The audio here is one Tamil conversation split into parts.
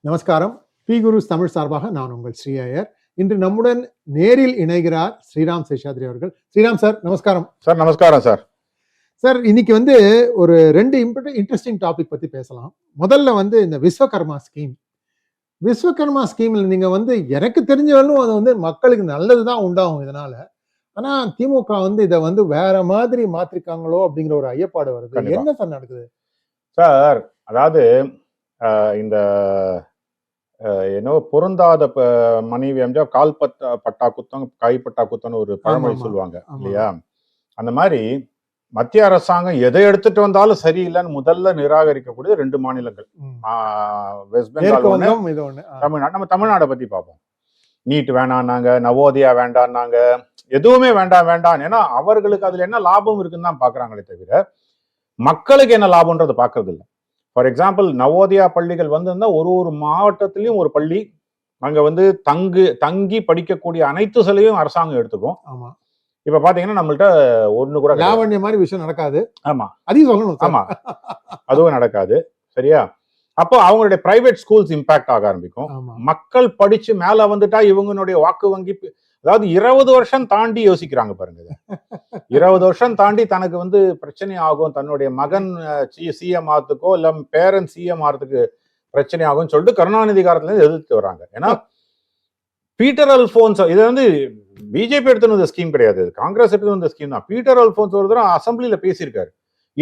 நமஸ்காரம். பி குருஸ் தமிழ் சார்பாக நான் உங்கள் ஸ்ரீ ஐயர். இன்று நம்முடன் நேரில் இணைகிறார் ஸ்ரீராம் சேஷாத்ரி அவர்கள். ஸ்ரீராம் சார், நமஸ்காரம். சார் நமஸ்காரம் சார். சார், இன்னைக்கு ஒரு 2 இன்ட்ரெஸ்டிங் டாபிக் பத்தி பேசலாம். முதல்ல இந்த விஸ்வகர்மா ஸ்கீம். விஸ்வகர்மா ஸ்கீம்ல நீங்க எனக்கு தெரிஞ்சவர்களும் அது மக்களுக்கு நல்லதுதான் உண்டாகும் இதனால. ஆனா திமுக இதை வேற மாதிரி மாத்திருக்காங்களோ அப்படிங்கிற ஒரு ஐயப்பாடு வருது. கண்டிப்பா. என்ன சார் நடக்குது சார், அதாவது இந்த என்னவோ பொருந்தாத மனைவி எம்ஜிஆர் கால் பட்டா குத்தம் கைப்பட்டா குத்தம்னு ஒரு பழமொழி ஆமா, சொல்லுவாங்க ஆமா. இல்லையா? அந்த மாதிரி மத்திய அரசாங்கம் எதை எடுத்துட்டு வந்தாலும் சரியில்லைன்னு முதல்ல நிராகரிக்கக்கூடிய 2 மாநிலங்கள், வெஸ்ட் பெங்கால் மேற்கு ஒண்ணு, வங்கம், இது ஒண்ணு. தமிழ்நாடு. நம்ம தமிழ்நாடை பத்தி பார்ப்போம். நீட் வேணான்னாங்க, நவோதயா வேண்டான்னாங்க, எதுவுமே வேண்டாம் வேண்டாம். ஏன்னா அவர்களுக்கு அதுல என்ன லாபம் இருக்குன்னு தான் பாக்குறாங்களே தவிர மக்களுக்கு என்ன லாபம்ன்றது பாக்குறது இல்லை. ஃபார் எக்ஸாம்பிள், நவோதயா பள்ளிகள் வந்திருந்தா ஒரு மாவட்டத்திலையும் ஒரு பள்ளி அங்க தங்கி படிக்கக்கூடிய அனைத்து செலவையும் அரசாங்கம் எடுத்துக்கும். ஆமா. இப்ப பாத்தீங்கன்னா நம்மள்ட்ட ஒண்ணு கூட லாவண்ய மாதிரி விஷயம் நடக்காது. ஆமா, அதையும் சொல்லணும். ஆமா, அதுவும் நடக்காது. சரியா? அப்போ அவங்களுடைய பிரைவேட் ஸ்கூல்ஸ் இம்பாக்ட் ஆக ஆரம்பிக்கும். மக்கள் படிச்சு மேல வந்துட்டா இவங்களுடைய வாக்கு வங்கி, அதாவது 20 வருஷம் தாண்டி யோசிக்கிறாங்க பாருங்க. 20 வருஷம் தாண்டி தனக்கு பிரச்சனை ஆகும், தன்னுடைய மகன் சிஎம் ஆகிறதுக்கோ இல்ல பேரன் சிஎம் ஆகிறதுக்கு பிரச்சனை ஆகும்னு சொல்லிட்டு கருணாநிதி காலத்துல இருந்து எதிர்த்து வராங்க. ஏன்னா பீட்டர் அல்போன்ஸ், இது பிஜேபி எடுத்து வந்த ஸ்கீம் கிடையாது, காங்கிரஸ் எடுத்து வந்த ஸ்கீம் தான். பீட்டர் அல்போன்ஸ் ஒரு தடவை அசம்பிளில பேசியிருக்காரு,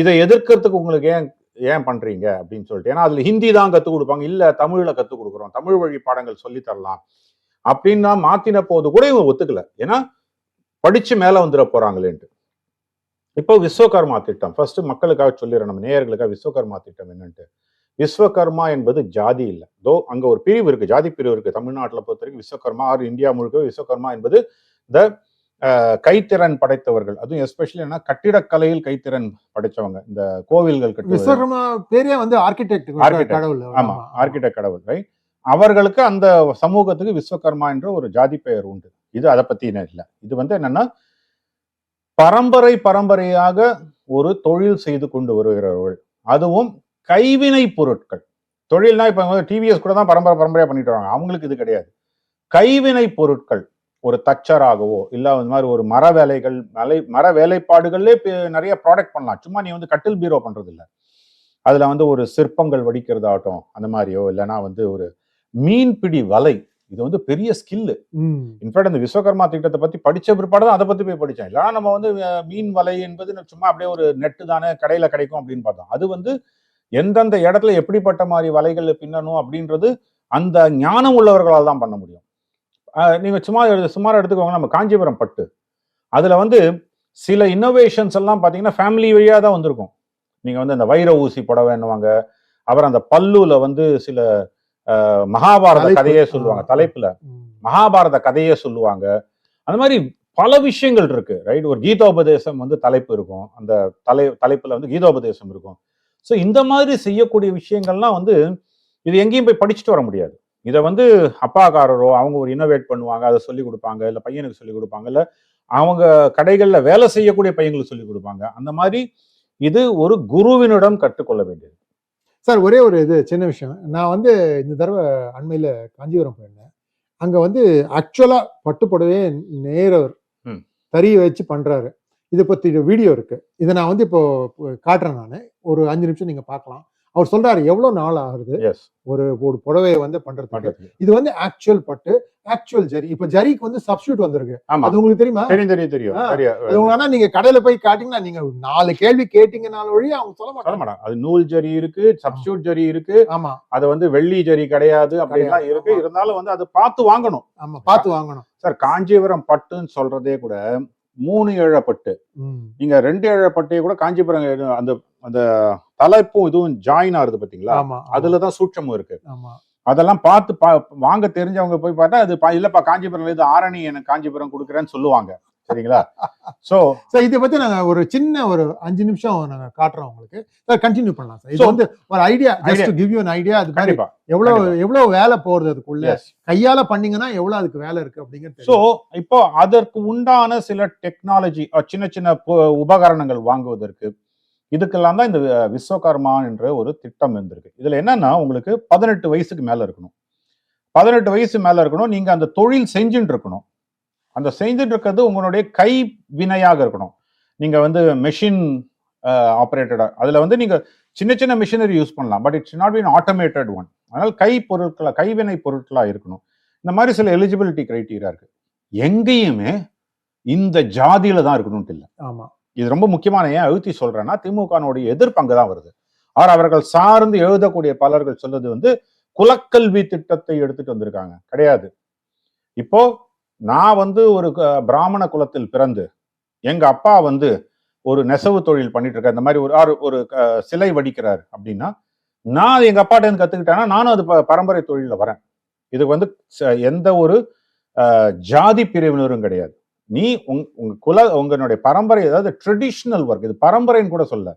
இதை எதிர்க்கிறதுக்கு உங்களுக்கு ஏன் பண்றீங்க அப்படின்னு சொல்லிட்டு. ஏன்னா அதுல ஹிந்தி தான் கத்துக் கொடுப்பாங்க, இல்ல தமிழ்ல கத்துக் கொடுக்குறோம், தமிழ் வழி பாடங்கள் சொல்லி தரலாம் அப்படின்னா மாத்தின போது கூட இவங்க ஒத்துக்கல. ஏன்னா படிச்சு மேல வந்துட போறாங்களேன்ட்டு. இப்போ விஸ்வகர்மா திட்டம் ஃபர்ஸ்ட் மக்களுக்காக சொல்லிடுறேன், நம்ம நேயர்களுக்காக. விஸ்வகர்மா திட்டம் என்னன்ட்டு, விஸ்வகர்மா என்பது ஜாதி இல்லை. அங்க ஒரு பிரிவு இருக்கு, ஜாதி பிரிவு இருக்கு. தமிழ்நாட்டில் பொறுத்த வரைக்கும் விஸ்வகர்மா, இந்தியா முழுக்க விஸ்வகர்மா என்பது இந்த கைத்திறன் படைத்தவர்கள், அதுவும் எஸ்பெஷலி என்ன கட்டிடக்கலையில் கைத்திறன் படைச்சவங்க, இந்த கோவில்கள் விஸ்வகர்மா பேரே ஆர்கிடெக்ட் கடவுள். ஆமா, ஆர்கிடெக்ட் கடவுள், ரைட்? அவர்களுக்கு அந்த சமூகத்துக்கு விஸ்வகர்மா என்ற ஒரு ஜாதி பெயர் உண்டு. இது அதை பத்தி இல்லை. இது என்னன்னா பரம்பரையாக ஒரு தொழில் செய்து கொண்டு வருகிறவர்கள், அதுவும் கைவினை பொருட்கள். தொழில்னா இப்ப டிவிஎஸ் கூட தான் பரம்பரையா பண்ணிட்டு வராங்க, அவங்களுக்கு இது கிடையாது. கைவினை பொருட்கள், ஒரு தச்சராகவோ இல்ல இந்த மாதிரி ஒரு மர வேலைப்பாடுகள்லே நிறைய ப்ராடக்ட் பண்ணலாம். சும்மா நீ கட்டில் பீரோ பண்றது இல்லை, அதுல ஒரு சிற்பங்கள் வடிக்கிறதாகட்டும் அந்த மாதிரியோ, இல்லைன்னா ஒரு மீன்பிடி வலை, இது பெரிய ஸ்கில். இன்ஃபேக்ட் அந்த விஸ்வகர்மா திட்டத்தை பத்தி படிச்ச பிற்பாடு தான் அதை பத்தி போய் படிச்சேன். இல்லைன்னா நம்ம மீன் வலை என்பது சும்மா அப்படியே ஒரு நெட்டு தானே கடையில கிடைக்கும் அப்படின்னு பார்த்தோம். அது எந்தெந்த இடத்துல எப்படிப்பட்ட மாதிரி வலைகள் பின்னணும் அப்படின்றது அந்த ஞானம் உள்ளவர்களால் தான் பண்ண முடியும். நீங்க சுமார் எடுத்துக்கோங்க, நம்ம காஞ்சிபுரம் பட்டு, அதுல சில இன்னோவேஷன்ஸ் எல்லாம் பாத்தீங்கன்னா ஃபேமிலி வழியா தான் வந்திருக்கும். நீங்க அந்த வைர ஊசி புடவைன்னுவாங்க, அப்புறம் அந்த பல்லுல சில மகாபாரத கதையே சொல்லுவாங்க, தலைப்புல மகாபாரத கதையே சொல்லுவாங்க. அந்த மாதிரி பல விஷயங்கள் இருக்கு, ரைட்? ஒரு கீதோபதேசம் தலைப்பு இருக்கும், அந்த தலைப்புல கீதோபதேசம் இருக்கும். ஸோ இந்த மாதிரி செய்யக்கூடிய விஷயங்கள்லாம் இது எங்கேயும் போய் படிச்சுட்டு வர முடியாது. இதை அப்பாக்காரரோ அவங்க ஒரு இன்னோவேட் பண்ணுவாங்க, அதை சொல்லிக் கொடுப்பாங்க, இல்லை பையனுக்கு சொல்லிக் கொடுப்பாங்க, இல்லை அவங்க கடைகள்ல வேலை செய்யக்கூடிய பையங்களுக்கு சொல்லிக் கொடுப்பாங்க. அந்த மாதிரி இது ஒரு குருவினிடம் கற்றுக்கொள்ள வேண்டியது. சார், ஒரே ஒரு சின்ன விஷயம். நான் இந்த தடவை அண்மையில காஞ்சிபுரம் போயிருந்தேன். அங்க ஆக்சுவலா பட்டுப்புடவே நேரவர் தறி வச்சு பண்றாரு. இதை பத்தி வீடியோ இருக்கு. இதை நான் இப்போ காட்டுறேன். நான் ஒரு 5 நிமிஷம் நீங்க பார்க்கலாம். அவர் சொல்றாரு எவ்வளவு நாள் ஆகுது ஒரு புடவையை பண்றதுக்கு. இது ஆக்சுவல் பட்டு, ஆக்சுவல் ஜரி. இப்ப ஜரிக்கு சப்ஸ்டியூட் வந்திருக்கு, அது உங்களுக்கு தெரியுமா? தெரியும். ஆனா நீங்க கடையில போய் காட்டீங்கன்னா, நீங்க 4 கேள்வி கேட்டீங்கனால வழி அவங்க சொல்ல மாட்டாங்க. அது நூல் ஜரி இருக்கு, சப்ஸ்டியூட் ஜரி இருக்கு. ஆமா, அது வெள்ளி ஜரி கிடையாது அப்படின்லாம் இருக்கு. இருந்தாலும் அது பார்த்து வாங்கணும். ஆமா, பார்த்து வாங்கணும். சார், காஞ்சிபுரம் பட்டுன்னு சொல்றதே கூட 3 இழப்பட்டு, நீங்க 2 இழப்பட்டையே கூட காஞ்சிபுரம் அந்த அந்த தலைப்பும் இதுவும் ஜாயின் ஆகுது பாத்தீங்களா, அதுலதான் சூட்சமும் இருக்கு. அதெல்லாம் பார்த்து வாங்க தெரிஞ்சவங்க போய் பார்த்தா அது இல்லப்பா காஞ்சிபுரம் இது ஆரணி எனக்கு காஞ்சிபுரம் கொடுக்குறேன்னு சொல்லுவாங்க. சரிங்களா? சோ இதை பத்தி நாங்க ஒரு சின்ன ஒரு 5 நிமிஷம் நாங்க காட்டுறோம் உங்களுக்கு. கண்டினியூ பண்ணலாம் சார். இது ஒரு idea, just to give you an idea. அது கண்டிப்பா எவ்வளவு வேலை போறது அதுக்குள்ள, கையால பண்ணீங்கன்னா எவ்வளவு அதுக்கு வேலை இருக்கு அப்படிங்கிறது. சோ இப்போ அதற்கு உண்டான சில டெக்னாலஜி, சின்ன சின்ன உபகரணங்கள் வாங்குவதற்கு, இதுக்கெல்லாம் தான் இந்த விஸ்வகர்மா என்ற ஒரு திட்டம் இருந்திருக்கு. இதுல என்னன்னா உங்களுக்கு 18 வயசுக்கு மேல இருக்கணும். 18 வயசு மேல இருக்கணும். நீங்க அந்த தொழில் செஞ்சுட்டு இருக்கணும். அந்த செஞ்சுட்டு இருக்கிறது உங்களுடைய கை வினையாக இருக்கணும். நீங்க வந்து மெஷின் ஆப்ரேட்டடா அதுல வந்து நீங்க சின்ன சின்ன மிஷினரி யூஸ் பண்ணலாம். But it's not been automated one. அதனால கைவினை பொருட்களா இருக்கணும். இந்த மாதிரி சில எலிஜிபிலிட்டி கிரைட்டீரியா இருக்கு. எங்கேயுமே இந்த ஜாதியில தான் இருக்கணும்ட்டு இல்லை. ஆமா, இது ரொம்ப முக்கியமான. ஏன் அழுத்தி சொல்றேன்னா, திமுகனுடைய எதிர்ப்பு அங்கதான் வருது. அவர்கள் சார்ந்து எழுதக்கூடிய பலர்கள் சொல்றது வந்து குலக்கல்வி திட்டத்தை எடுத்துட்டு வந்திருக்காங்க. கிடையாது. இப்போ நான் வந்து ஒரு பிராமண குலத்தில் பிறந்து எங்க அப்பா வந்து ஒரு நெசவு தொழில் பண்ணிட்டு இருக்க, இந்த மாதிரி ஒரு சிலை வடிக்கிறார் அப்படின்னா, நான் எங்க அப்பாட்ட இருந்து கத்துக்கிட்டேன்னா நானும் அது பரம்பரை தொழில வரேன். இதுக்கு வந்து எந்த ஒரு ஜாதி பிரிவினரும் கிடையாது. நீ உங்களுடைய பரம்பரை, அதாவது ட்ரெடிஷ்னல் ஒர்க், இது பரம்பரைன்னு கூட சொல்ல,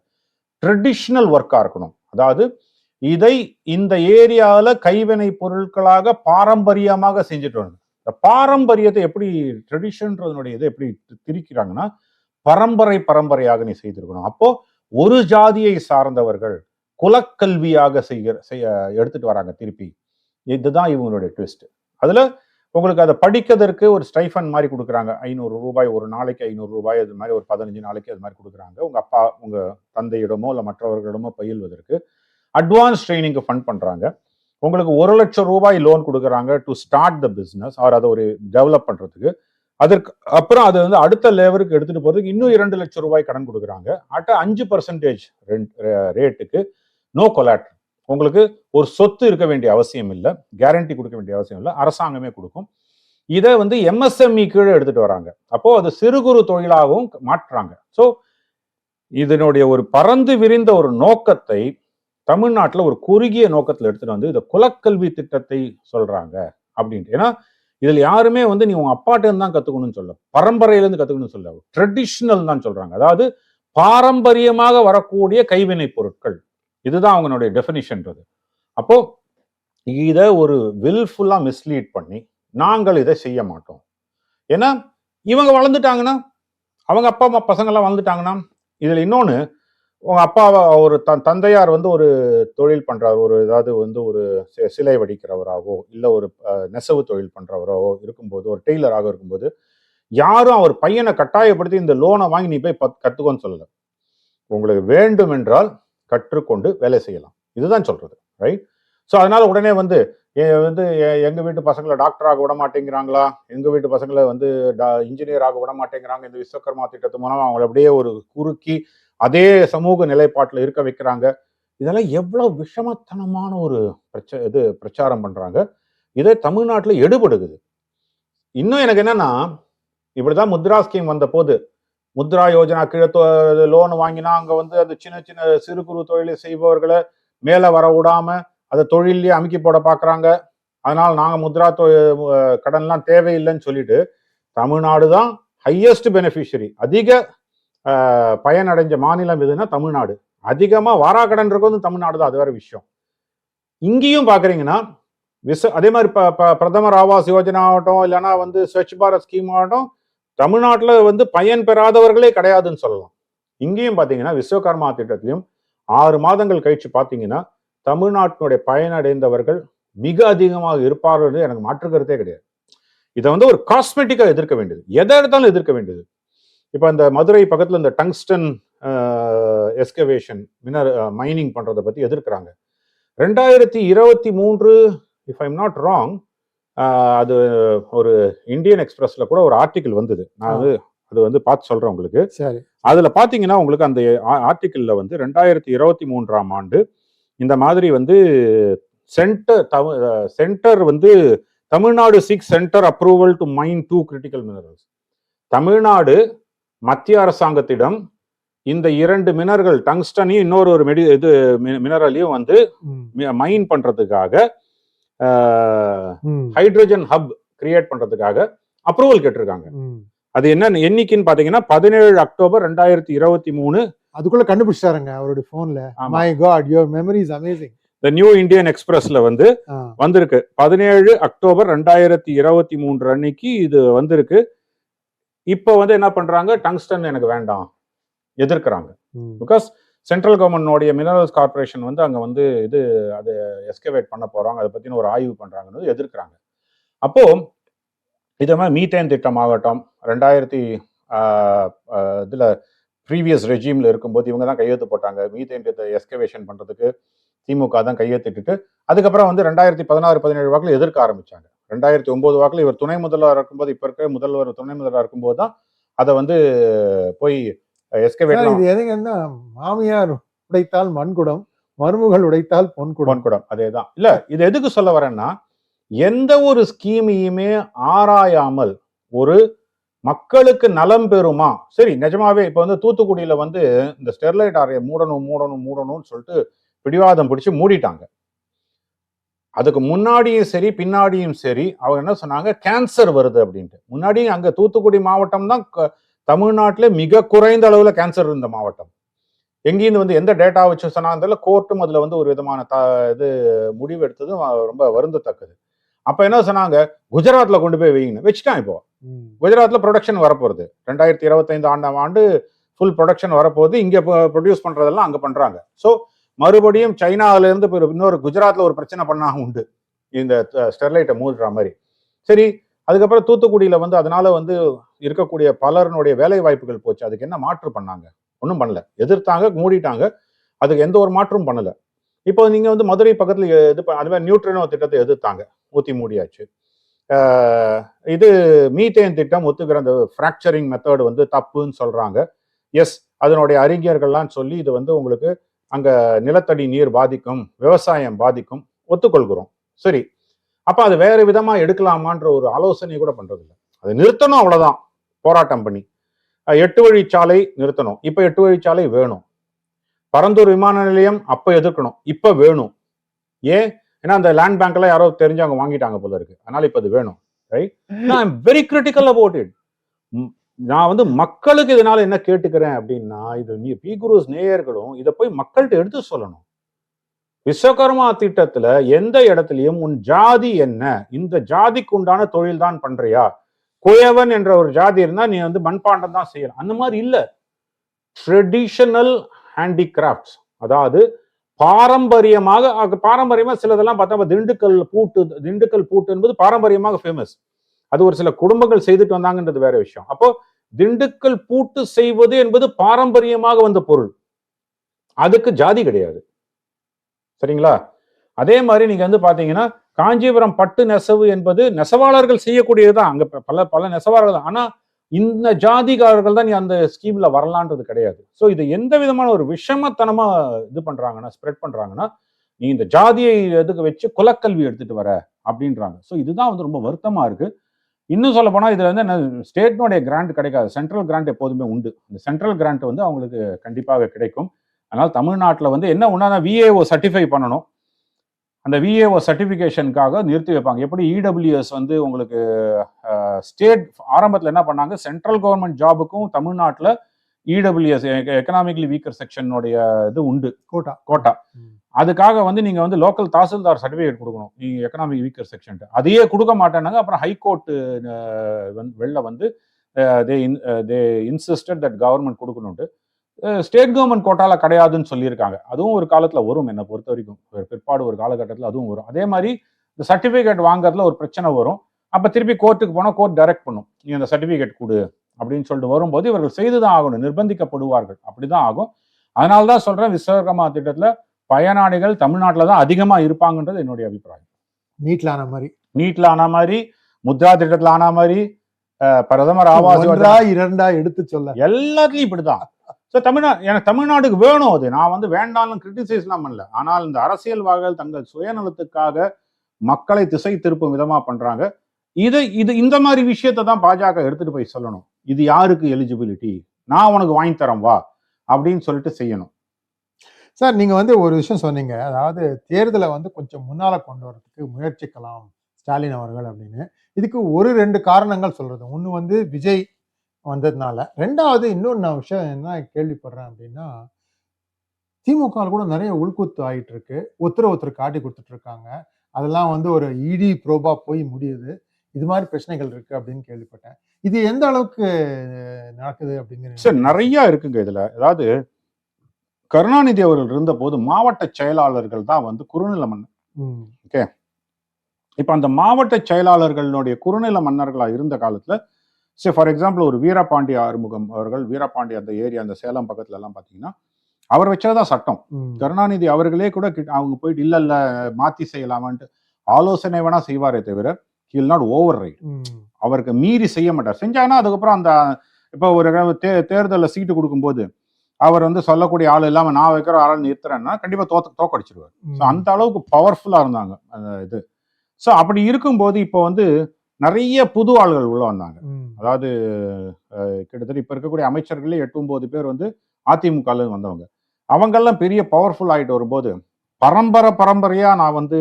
ட்ரெடிஷ்னல் ஒர்க்கா இருக்கணும். அதாவது இதை இந்த ஏரியால கைவினை பொருட்களாக பாரம்பரியமாக செஞ்சுட்டு வரணும். இந்த பாரம்பரியத்தை எப்படி ட்ரெடிஷன்ன்றதனுடைய இதை எப்படி திரிக்கிறாங்கன்னா, பரம்பரையாக நீ செய்திருக்கணும். அப்போ ஒரு ஜாதியை சார்ந்தவர்கள் குலக்கல்வியாக எடுத்துட்டு வராங்க திருப்பி. இதுதான் இவங்களுடைய ட்விஸ்ட். அதுல உங்களுக்கு அதை படிக்கிறதுக்கு ஒரு ஸ்டைஃபன் மாதிரி கொடுக்குறாங்க. 500 ரூபாய் ஒரு நாளைக்கு, 500 ரூபாய் அது மாதிரி ஒரு 15 நாளைக்கு அது மாதிரி கொடுக்குறாங்க. உங்க அப்பா உங்க தந்தையிடமோ இல்லை மற்றவர்களிடமோ பயில்வதற்கு அட்வான்ஸ் ட்ரைனிங்க்கு ஃபண்ட் பண்றாங்க. உங்களுக்கு 1 லட்சம் ரூபாய் லோன் கொடுக்குறாங்க to start the business, or அதை ஒரு டெவலப் பண்றதுக்கு. அதற்கு அப்புறம் அதை வந்து அடுத்த லெவலுக்கு எடுத்துட்டு போறதுக்கு இன்னும் 2 லட்சம் ரூபாய் கடன் கொடுக்குறாங்க. அட் 5% ரேட்டுக்கு, நோ கொலாட்ரல். உங்களுக்கு ஒரு சொத்து இருக்க வேண்டிய அவசியம் இல்லை, கேரண்டி கொடுக்க வேண்டிய அவசியம் இல்லை, அரசாங்கமே கொடுக்கும். இதை வந்து எம்எஸ்எம்இ கீழே எடுத்துட்டு வராங்க. அப்போ அது சிறு குறு தொழிலாகவும் மாற்றுறாங்க. ஸோ இதனுடைய ஒரு பறந்து விரிந்த ஒரு நோக்கத்தை தமிழ்நாட்டில் ஒரு குறுகிய நோக்கத்தில் எடுத்துட்டு வந்து இந்த குலக்கல்வி திட்டத்தை சொல்றாங்க அப்படின்ட்டு. ஏன்னா இதுல யாருமே வந்து நீ உங்க அப்பாட்ட இருந்து தான் கத்துக்கணும்னு சொல்ல, பரம்பரையிலேருந்து கத்துக்கணும்னு சொல்ல, ட்ரெடிஷ்னல் தான் சொல்றாங்க. அதாவது பாரம்பரியமாக வரக்கூடிய கைவினை பொருட்கள், இதுதான் அவங்களுடைய டெஃபினிஷன்றது. அப்போ இதை ஒரு வில்ஃபுல்லா மிஸ்லீட் பண்ணி நாங்கள் இதை செய்ய மாட்டோம். ஏன்னா இவங்க வளர்ந்துட்டாங்கன்னா, அவங்க அப்பா அம்மா பசங்கள்லாம் வளர்ந்துட்டாங்கன்னா, இதுல இன்னொன்னு, உங்க அப்பா ஒரு தந்தையார் வந்து ஒரு தொழில் பண்றாரு, ஒரு ஏதாவது வந்து ஒரு சிலை வடிக்கிறவராகவோ இல்லை ஒரு நெசவு தொழில் பண்றவராகவோ இருக்கும்போது, ஒரு டெய்லராக இருக்கும்போது, யாரும் அவர் பையனை கட்டாயப்படுத்தி இந்த லோனை வாங்கி நீ போய் கத்துக்கோன்னு சொல்லல. உங்களுக்கு வேண்டும் என்றால் கற்றுக்கொண்டு வேலை செய்யலாம், இதுதான் சொல்றது, ரைட்? ஸோ அதனால உடனே வந்து எங்க வீட்டு பசங்களை டாக்டர் ஆக விட மாட்டேங்கிறாங்களா, எங்க வீட்டு பசங்களை வந்து இன்ஜினியர் ஆக விட மாட்டேங்கிறாங்க, இந்த விஸ்வகர்மா திட்டத்து மூலமா அவங்களை அப்படியே ஒரு குறுக்கி அதே சமூக நிலைப்பாட்டில் இருக்க வைக்கிறாங்க. இதெல்லாம் எவ்வளவு விஷமத்தனமான ஒரு பிரச்சாரம் பண்றாங்க. இதே தமிழ்நாட்டில் எடுபடுகுது. இன்னும் எனக்கு என்னன்னா, இப்படிதான் முத்ரா ஸ்கீம் வந்த போது, முத்ரா யோஜனா கீழே லோன் வாங்கினா அங்க வந்து அந்த சின்ன சின்ன சிறு குறு தொழிலை செய்பவர்களை மேல வர விடாம அதை தொழிலே அமுக்கி போட பாக்குறாங்க. அதனால நாங்க முத்ரா கடன்லாம் தேவையில்லைன்னு சொல்லிட்டு, தமிழ்நாடு தான் ஹையஸ்ட் பெனிஃபிஷரி, அதிக பயனடைஞ்ச மாநிலம் எதுன்னா தமிழ்நாடு. அதிகமா வாராக்கடன் இருக்கு வந்து தமிழ்நாடு தான், அது வேற விஷயம். இங்கேயும் பாக்குறீங்கன்னா அதே மாதிரி பிரதமர் ஆவாஸ் யோஜனா ஆகட்டும், இல்லைன்னா வந்து ஸ்வச் பாரத் ஸ்கீம் ஆகட்டும், தமிழ்நாட்டில் வந்து பயன் பெறாதவர்களே கிடையாதுன்னு சொல்லலாம். இங்கேயும் பார்த்தீங்கன்னா விஸ்வகர்மா திட்டத்திலையும் 6 மாதங்கள் கழிச்சு பார்த்தீங்கன்னா தமிழ்நாட்டினுடைய பயனடைந்தவர்கள் மிக அதிகமாக இருப்பார்கள், எனக்கு மாற்று கருத்தே கிடையாது. இதை வந்து ஒரு காஸ்மெட்டிக்கா எதிர்க்க வேண்டியது, எதை எடுத்தாலும் எதிர்க்க வேண்டியது. இப்போ இந்த மதுரை பக்கத்தில் இந்த டங்ஸ்டன் எஸ்கவேஷன் மைனிங் பண்றதை பத்தி எதிர்க்கிறாங்க. 2023, இஃப் ஐம் நாட் ராங், அது ஒரு இந்தியன் எக்ஸ்பிரஸ்ல கூட ஒரு ஆர்டிகிள் வந்தது. நான் அது வந்து பார்த்து சொல்றேன் உங்களுக்கு. அதுல பாத்தீங்கன்னா உங்களுக்கு அந்த ஆர்டிகிள்ல வந்து 2023ஆம் ஆண்டு இந்த மாதிரி வந்து சென்டர் வந்து Tamil Nadu seeks centre approval to mine 2 critical minerals. Tamil Nadu மத்திய அரசாங்கத்திடம் இந்த 2 மினரல்கள், டங்ஸ்டனையும் இன்னொரு மினரலையும் வந்து மைன் பண்றதுக்காக, ஹைட்ரஜன் ஹப் கிரியேட் பண்றதுக்காக அப்ரூவல் கேட்டிருக்காங்க. அது என்ன என்னைக்குன்னு பாத்தீங்கன்னா 17 அக்டோபர் 2023. அதுக்குள்ள கண்டுபிடிச்சாருங்க அவருடைய போன்ல. My God, your memory is amazing. The new Indian எக்ஸ்பிரஸ்ல வந்து வந்திருக்கு. 17 அக்டோபர் 2023 அன்னைக்கு இது வந்திருக்கு. இப்போ வந்து என்ன பண்றாங்க, டங்ஸ்டன் எனக்கு வேண்டாம் எதிர்க்கிறாங்க. பிகாஸ் சென்ட்ரல் கவர்மெண்டோடைய மினரல்ஸ் கார்பரேஷன் வந்து அங்கே வந்து அதை எஸ்கவேட் பண்ண போகிறாங்க, அதை பற்றின ஒரு ஆய்வு பண்ணுறாங்கன்னு எதிர்க்கிறாங்க. அப்போது இதே மாதிரி மீத்தேன் திட்டம் ஆகட்டும், 2000 இதில் ப்ரீவியஸ் ரெஜிமில் இருக்கும்போது இவங்க தான் கையெழுத்து போட்டாங்க. மீத்தேன் திட்டத்தை எஸ்கவேஷன் பண்ணுறதுக்கு திமுக தான் கையெழுத்திட்டு, அதுக்கப்புறம் வந்து 2016-17 வாக்கில் எதிர்க்க ஆரம்பித்தாங்க. 2009 வாக்கில் இவர் துணை முதல்வராக இருக்கும்போது, இப்போ இருக்க முதல்வர் துணை முதல்வராக இருக்கும்போது தான் அதை வந்து போய் எஸ்கவேட். இது எதுங்கன்னா, மாமியார் உடைத்தால் மண்குடம், மருமகள் உடைத்தால் பொன்குடம். அதேதான். இல்ல, இது எதுக்கு சொல்ல வரேன்னா, எந்த ஒரு ஸ்கீமையுமே ஆராயாமல் ஒரு மக்களுக்கு நலம் பெறுமா, சரி நிஜமாவே இப்ப வந்து தூத்துக்குடியில வந்து இந்த ஸ்டெர்லைட் ஆலையை மூடணும்னு சொல்லிட்டு பிடிவாதம் பிடிச்சு மூடிட்டாங்க. அதுக்கு முன்னாடியும் சரி பின்னாடியும் சரி அவங்க என்ன சொன்னாங்க, கேன்சர் வருது அப்படின்ட்டு. முன்னாடி அங்க தூத்துக்குடி மாவட்டம் தான் தமிழ்நாட்டிலே மிக குறைந்த அளவுல கேன்சர் இருந்த மாவட்டம். எங்கேருந்து வந்து எந்த டேட்டா வச்சு சொன்னாங்க, கோர்ட்டும் அதுல வந்து ஒரு விதமான முடிவு எடுத்ததும் ரொம்ப வருந்தத்தக்கது. அப்ப என்ன சொன்னாங்க, குஜராத்ல கொண்டு போய் வைங்க, வச்சுட்டான். இப்போ குஜராத்ல ப்ரொடக்ஷன் வரப்போகுது, 2025 ஆண்டு ஃபுல் ப்ரொடக்ஷன் வரப்போகுது. இங்க ப்ரொடியூஸ் பண்றதெல்லாம் அங்க பண்றாங்க. ஸோ மறுபடியும் சைனால இருந்து இன்னொரு குஜராத்ல ஒரு பிரச்சனை பண்ணா உண்டு, இந்த ஸ்டெர்லைட்டை மூடுற மாதிரி. சரி, அதுக்கப்புறம் தூத்துக்குடியில வந்து அதனால வந்து இருக்கக்கூடிய பலருடைய வேலை வாய்ப்புகள் போச்சு. அதுக்கு என்ன மாற்று பண்ணாங்க? ஒன்றும் பண்ணல. எதிர்த்தாங்க, மூடிட்டாங்க. அதுக்கு எந்த ஒரு மாற்றும் பண்ணல. இப்போ நீங்க வந்து மதுரை பக்கத்துல அது மாதிரி நியூட்ரினோ திட்டத்தை எதிர்த்தாங்க, ஊத்தி மூடியாச்சு. இது மீத்தேன் திட்டம் ஒத்துக்கிற அந்த ஃப்ராக்சரிங் மெத்தட் வந்து தப்புன்னு சொல்றாங்க. எஸ், அதனுடைய அறிஞர்கள்லாம் சொல்லி இது வந்து உங்களுக்கு அங்க நிலத்தடி நீர் பாதிக்கும், விவசாயம் பாதிக்கும், ஒத்துக்கொள்கிறோம். சரி, அப்ப அது வேற விதமா எடுக்கலாமான்ற ஒரு ஆலோசனை கூட பண்றது இல்லை. அதை நிறுத்தணும், அவ்வளவுதான். போராட்டம் பண்ணி 8 வழிச்சாலை நிறுத்தணும், இப்ப 8 வழிச்சாலை வேணும். பரந்தூர் விமான நிலையம் அப்ப எதிர்க்கணும், இப்ப வேணும். ஏன்? ஏன்னா அந்த லேண்ட் பேங்க் எல்லாம் யாரோ தெரிஞ்சவங்க வாங்கிட்டாங்க போல இருக்கு, அதனால இப்ப அது வேணும். ரைட்? நான் வெரி கிரிட்டிக்கல் அபவுட் இட். நான் வந்து மக்களுக்கு இதனால என்ன கேட்டுக்கிறேன் அப்படின்னா, இது நீ பி குருஸ் நேயர்களும் இதை போய் மக்கள்கிட்ட எடுத்து சொல்லணும். விஸ்வகர்மா திட்டத்துல எந்த இடத்துலயும் உன் ஜாதி என்ன, இந்த ஜாதிக்கு உண்டான தொழில் தான் பண்றியா, குயவன் என்ற ஒரு ஜாதி இருந்தா நீ வந்து மண்பாண்டம் தான் செய்யலாம், அந்த மாதிரி இல்ல. ட்ரெடிஷனல் ஹேண்டிகிராஃப்ட்ஸ், அதாவது பாரம்பரியமா சிலதெல்லாம் பார்த்தா திண்டுக்கல் பூட்டு என்பது பாரம்பரியமாக ஃபேமஸ். அது ஒரு சில குடும்பங்கள் செய்துட்டு வந்தாங்கன்றது வேற விஷயம். அப்போ திண்டுக்கல் பூட்டு செய்வது என்பது பாரம்பரியமாக வந்த பொருள், அதுக்கு ஜாதி கிடையாது. சரிங்களா? அதே மாதிரி நீங்க வந்து பாத்தீங்கன்னா, காஞ்சிபுரம் பட்டு நெசவு என்பது நெசவாளர்கள் செய்யக்கூடியதுதான், அங்க பல நெசவாளர்கள் தான். ஆனா இந்த ஜாதிகாரர்கள் தான் நீ அந்த ஸ்கீம்ல வரலான்றது கிடையாது. ஸோ இது எந்த விதமான ஒரு விஷமத்தனமா இது பண்றாங்கன்னா, ஸ்ப்ரெட் பண்றாங்கன்னா, நீ இந்த ஜாதியை எதுக்கு வச்சு குலக்கல்வி எடுத்துட்டு வர அப்படின்றாங்க. ஸோ இதுதான் வந்து ரொம்ப வருத்தமா இருக்கு. இன்னும் சொல்ல போனா இதுல வந்து ஸ்டேட்னுடைய கிராண்ட் கிடைக்காது, சென்ட்ரல் கிராண்ட் எப்போதுமே உண்டு. இந்த சென்ட்ரல் கிராண்ட் வந்து அவங்களுக்கு கண்டிப்பாக கிடைக்கும். அதனால தமிழ்நாட்டில் வந்து என்ன ஒன்னா விஏஓ சர்டிஃபை பண்ணணும். அந்த விஏஓ சர்டிஃபிகேஷனுக்காக நிறுத்தி வைப்பாங்க. எப்படி இடபிள்யூஎஸ் வந்து உங்களுக்கு ஸ்டேட் ஆரம்பத்தில் என்ன பண்ணாங்க, சென்ட்ரல் கவர்மெண்ட் ஜாபுக்கும் தமிழ்நாட்டில் இடபிள்யூஎஸ் எக்கனாமிக்கலி வீக்கர் செக்ஷனுடைய இது உண்டு, கோட்டா. அதுக்காக வந்து நீங்க வந்து லோக்கல் தாசில்தார் சர்டிஃபிகேட் கொடுக்கணும், நீங்க எக்கனாமிக் வீக்கர் செக்ஷன். அதையே கொடுக்க மாட்டேன்னாங்க. அப்புறம் ஹைகோர்ட் வெளில வந்து தே இன்சிஸ்டட் தட் கவர்மெண்ட் கொடுக்கணும்ட்டு. ஸ்டேட் கவர்மெண்ட் கோட்டால கிடையாதுன்னு சொல்லியிருக்காங்க. அதுவும் ஒரு காலத்துல வரும், என்னை பொறுத்த வரைக்கும் பிற்பாடு ஒரு காலகட்டத்தில் அதுவும் வரும். அதே மாதிரி இந்த சர்டிபிகேட் வாங்குறதுல ஒரு பிரச்சனை வரும். அப்ப திருப்பி கோர்ட்டுக்கு போனா கோர்ட் டைரக்ட் பண்ணும், நீ அந்த சர்டிபிகேட் கொடு அப்படின்னு சொல்லிட்டு வரும்போது இவர்கள் செய்துதான் ஆகணும், நிர்பந்திக்கப்படுவார்கள். அப்படிதான் ஆகும். அதனால்தான் சொல்றேன், விஸ்வகர்மா திட்டத்துல பயனாளிகள் தமிழ்நாட்டில தான் அதிகமா இருப்பாங்கன்றது என்னுடைய அபிப்பிராயம். நீட்ல ஆன மாதிரி முத்ரா திட்டத்துல ஆன மாதிரி பிரதமர் ஆவாஸ் இரண்டா எடுத்து சொல்ல எல்லாத்துலயும் இப்படிதான். எனக்கு தமிழ்நாட்டுக்கு வேணும். அது நான் வந்து வேண்டாம்னு கிரிட்டிசைஸ்லாம் பண்ணல. ஆனால் இந்த அரசியல்வாதிகள் தங்கள் சுயநலத்துக்காக மக்களை திசை திருப்பும் விதமா பண்றாங்க. இது இந்த மாதிரி விஷயத்தை தான் பாஜக எடுத்துட்டு போய் சொல்லணும். இது யாருக்கு எலிஜிபிலிட்டி, நான் உனக்கு வாங்கி தரேன் வா அப்படின்னு சொல்லிட்டு செய்யணும். சார், நீங்க வந்து ஒரு விஷயம் சொன்னீங்க, அதாவது தேர்தலை வந்து கொஞ்சம் முன்னால கொண்டு வரதுக்கு முயற்சிக்கலாம் ஸ்டாலின் அவர்கள் அப்படின்னு. இதுக்கு 1-2 காரணங்கள் சொல்றது. ஒண்ணு வந்து விஜய் வந்ததுனால, ரெண்டாவது இன்னொன்று நான் விஷயம் என்ன கேள்விப்படுறேன் அப்படின்னா, திமுக கூட நிறைய உள்குத்து ஆகிட்டு இருக்கு, ஒருத்தர் காட்டி கொடுத்துட்டு இருக்காங்க. அதெல்லாம் வந்து ஒரு இடி ப்ரோபா போய் முடியுது. இது மாதிரி பிரச்சனைகள் இருக்கு அப்படின்னு கேள்விப்பட்டேன். இது எந்த அளவுக்கு நடக்குது அப்படிங்கிறது சார் நிறைய இருக்குங்க இதுல. அதாவது கருணாநிதி அவர்கள் இருந்த போது மாவட்ட செயலாளர்கள் தான் வந்து குறுநில மன்னர். ஓகே, இப்ப அந்த மாவட்ட செயலாளர்களுடைய குறுநில மன்னர்களா இருந்த காலத்துல ஃபார் எக்ஸாம்பிள் ஒரு வீரபாண்டி ஆறுமுகம் அவர்கள், வீரபாண்டி அந்த ஏரியா அந்த சேலம் பக்கத்துல எல்லாம் பாத்தீங்கன்னா அவர் வச்சதான் சட்டம். கருணாநிதி அவர்களே கூட அவங்க போயிட்டு இல்ல மாத்தி செய்யலாமான்ட்டு ஆலோசனை வேணா செய்வாரே தவிர ஹில் நாட் ஓவர் ரைட். அவருக்கு மீறி செய்ய மாட்டார். செஞ்சாங்கன்னா அதுக்கப்புறம் அந்த இப்ப ஒரு தேர்தலில் சீட்டு கொடுக்கும்போது அவர் வந்து சொல்லக்கூடிய ஆள் இல்லாம நான் வைக்கிற ஆள் நிறுத்துறேன்னா கண்டிப்பா தோக்கடிச்சிருவார். ஸோ அந்த அளவுக்கு பவர்ஃபுல்லா இருந்தாங்க அந்த இது. ஸோ அப்படி இருக்கும்போது இப்போ வந்து நிறைய புது ஆள்கள் உள்ள வந்தாங்க. அதாவது கிட்டத்தட்ட இப்ப இருக்கக்கூடிய அமைச்சர்களே 8-9 பேர் வந்து அதிமுகல வந்தவங்க. அவங்கெல்லாம் பெரிய பவர்ஃபுல் ஆயிட்டு வரும்போது பரம்பரையா நான் வந்து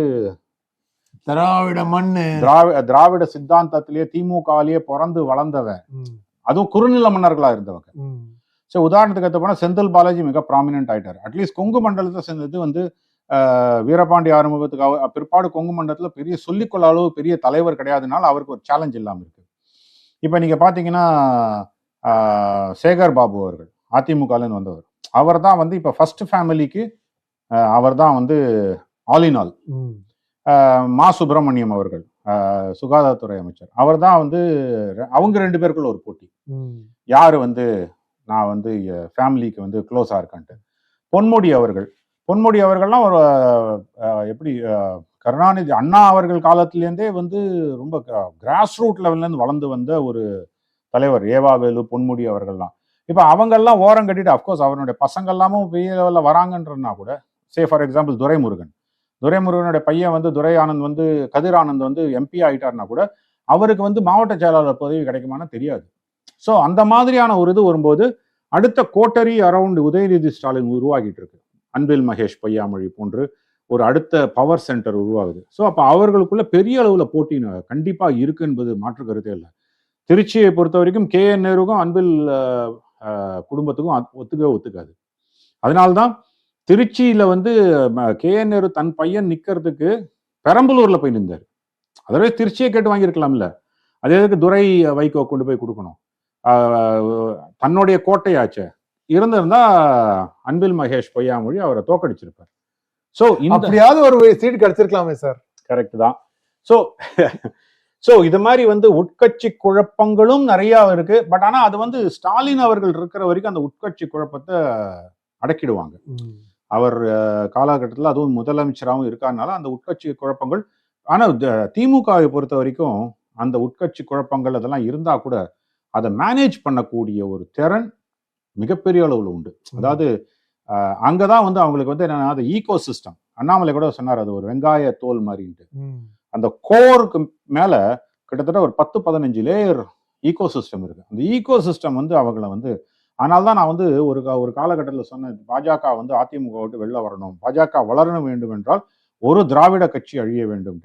திராவிட மண்ணு திராவிட சித்தாந்தத்திலேயே திமுகவிலேயே பிறந்து வளர்ந்தவன், அதுவும் குறுநில மன்னர்களா இருந்தவங்க. ஸோ உதாரணத்துக்கு எடுத்து போனா செந்தில் பாலாஜி மிக ப்ராமினென்ட் ஆயிட்டார். அட்லீஸ்ட் கொங்கு மண்டலத்தை சேர்ந்தது வந்து வீரபாண்டி ஆறுமுகத்துக்கு பிற்பாடு கொங்கு மண்டலத்துல பெரிய சொல்லிக்கொள்ள அளவு பெரிய தலைவர் கிடையாதுனால அவருக்கு ஒரு சேலஞ்ச் இல்லாமல் இருக்கு. இப்ப நீங்க பாத்தீங்கன்னா சேகர் பாபு அவர்கள் அதிமுகலேருந்து வந்தவர், அவர் தான் வந்து இப்ப ஃபர்ஸ்ட் ஃபேமிலிக்கு அவர் தான் வந்து ஆல் இன் ஆல். மா சுப்பிரமணியம் அவர்கள் சுகாதாரத்துறை அமைச்சர், அவர் தான் வந்து அவங்க 2 பேருக்குள்ள ஒரு போட்டி, யாரு வந்து நான் வந்து ஃபேமிலிக்கு வந்து க்ளோஸா இருக்கான்ட்டு. பொன்முடி அவர்கள்லாம் ஒரு எப்படி கருணாநிதி அண்ணா அவர்கள் காலத்திலேருந்தே வந்து ரொம்ப கிராஸ் ரூட் லெவல்ல இருந்து வளர்ந்து வந்த ஒரு தலைவர். ஏவாவேலு, பொன்முடி அவர்கள்லாம் இப்ப அவங்கெல்லாம் ஓரம் கட்டிட்டு அப்கோர்ஸ் அவருடைய பசங்க எல்லாமும் பெரிய லெவல்ல வராங்கன்றனா கூட ஃபார் எக்ஸாம்பிள் துரைமுருகனுடைய பையன் வந்து துரை ஆனந்த் வந்து கதிர் ஆனந்த் வந்து எம்பி ஆயிட்டார்னா கூட அவருக்கு வந்து மாவட்ட செயலாளர் பதவி கிடைக்குமானா தெரியாது. ஸோ அந்த மாதிரியான ஒரு இது வரும்போது அடுத்த கோட்டரி அரவுண்ட் உதயநிதி ஸ்டாலின் உருவாகிட்டு இருக்கு. அன்பில் மகேஷ் பொய்யாமொழி போன்று ஒரு அடுத்த பவர் சென்டர் உருவாகுது. ஸோ அப்போ அவர்களுக்குள்ள பெரிய அளவுல போட்டி கண்டிப்பா இருக்கு என்பது மாற்று கருத்தே இல்லை. திருச்சியை பொறுத்த வரைக்கும் KN நேருக்கும் அன்பில் குடும்பத்துக்கும் ஒத்துக்காது. அதனால்தான் திருச்சியில வந்து KN நேரு தன் பையன் நிக்கிறதுக்கு பெரம்பலூர்ல போய் நின்றாரு. அதவே திருச்சியை கேட்டு வாங்கியிருக்கலாம்ல, அதே எதுக்கு துரை வைகோ கொண்டு போய் கொடுக்கணும்? தன்னுடைய கோட்டையாச்சே இருந்திருந்தா அன்பில் மகேஷ் பொய்யாமொழி அவரை தோக்கடிச்சிருப்பார். சோ அப்படியாவது ஒரு சீட் கிடைச்சிருக்கலாமே சார். கரெக்ட் தான். சோ இது மாதிரி வந்து உட்கட்சி குழப்பங்களும் நிறைய இருக்கு. பட் ஆனா அது வந்து ஸ்டாலின் அவர்கள் இருக்கிற வரைக்கும் அந்த உட்கட்சி குழப்பத்தை அடக்கிடுவாங்க. அவர் காலகட்டத்தில் அதுவும் முதலமைச்சராகவும் இருக்காருனால அந்த உட்கட்சி குழப்பங்கள். ஆனா திமுகவை பொறுத்த வரைக்கும் அந்த உட்கட்சி குழப்பங்கள் அதெல்லாம் இருந்தா கூட அதை மேனேஜ் பண்ணக்கூடிய ஒரு திறன் மிகப்பெரிய அளவுல உண்டு. அதாவது அங்கதான் வந்து அவங்களுக்கு வந்து என்னன்னா அது ஈகோ சிஸ்டம். அண்ணாமலை கூட சொன்னார் அது ஒரு வெங்காய தோல் மாதிரின்ட்டு. அந்த கோருக்கு மேல கிட்டத்தட்ட ஒரு 10-15 லேயர் ஈகோ சிஸ்டம் இருக்கு. அந்த ஈகோ சிஸ்டம் வந்து அவங்களை வந்து அதனால்தான் நான் வந்து ஒரு காலகட்டத்தில் சொன்னேன், பாஜக வந்து அதிமுக விட்டு வெளில வரணும், பாஜக வளர வேண்டும் என்றால் ஒரு திராவிட கட்சி அழிய வேண்டும்.